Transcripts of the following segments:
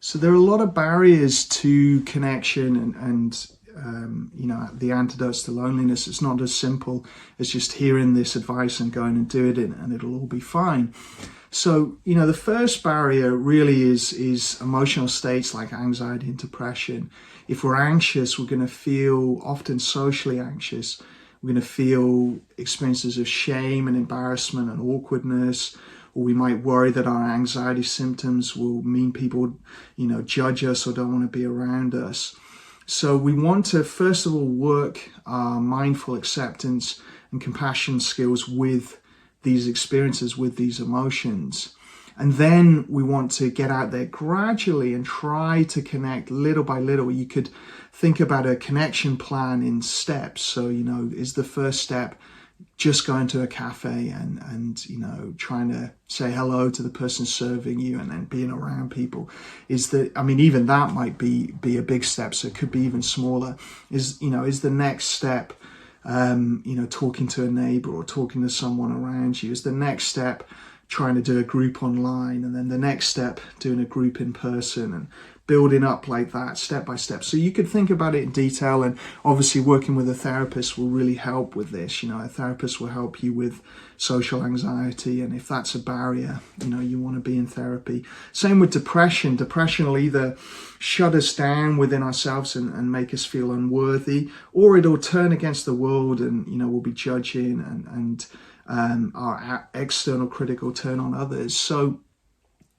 So there are a lot of barriers to connection and the antidotes to loneliness. It's not as simple as just hearing this advice and going and do it and it'll all be fine. So, the first barrier really is emotional states like anxiety and depression. If we're anxious, we're going to feel often socially anxious. We're going to feel experiences of shame and embarrassment and awkwardness, or we might worry that our anxiety symptoms will mean people, judge us or don't want to be around us. So we want to, first of all, work our mindful acceptance and compassion skills with these experiences, with these emotions. And then we want to get out there gradually and try to connect little by little. You could think about a connection plan in steps. So, is the first step just going to a cafe and trying to say hello to the person serving you and then being around people? Even that might be a big step. So it could be even smaller. Is the next step, talking to a neighbor or talking to someone around you? Is the next step trying to do a group online, and then the next step doing a group in person, and building up like that step by step? So you could think about it in detail, and obviously working with a therapist will really help with this. A therapist will help you with social anxiety, and if that's a barrier, you want to be in therapy. Same with depression. Depression will either shut us down within ourselves and make us feel unworthy, or it'll turn against the world and we'll be judging and our external critic will turn on others. So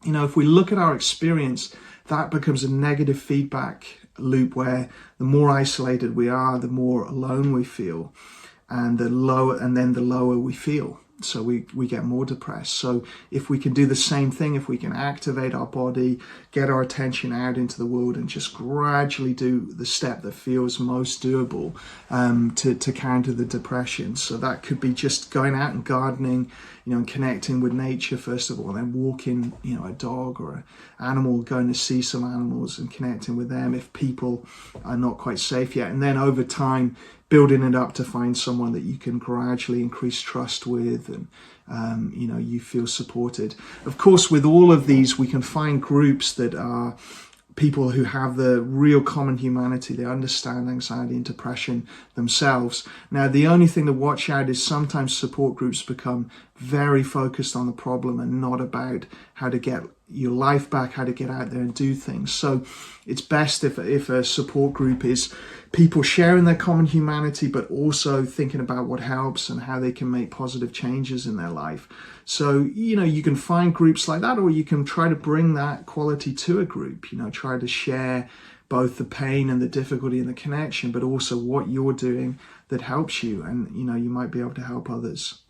if we look at our experience, that becomes a negative feedback loop where the more isolated we are, the more alone we feel, and the lower we feel. So we get more depressed. So if we can do the same thing, if we can activate our body, get our attention out into the world and just gradually do the step that feels most doable to counter the depression. So that could be just going out and gardening, and connecting with nature first of all, and then walking, a dog or an animal, going to see some animals and connecting with them if people are not quite safe yet. And then over time, building it up to find someone that you can gradually increase trust with and, you feel supported. Of course, with all of these, we can find groups that are people who have the real common humanity. They understand anxiety and depression themselves. Now, the only thing to watch out is sometimes support groups become very focused on the problem and not about how to get your life back, how to get out there and do things. So it's best if a support group is people sharing their common humanity, but also thinking about what helps and how they can make positive changes in their life. So, you can find groups like that, or you can try to bring that quality to a group, try to share both the pain and the difficulty and the connection, but also what you're doing that helps you. And, you might be able to help others.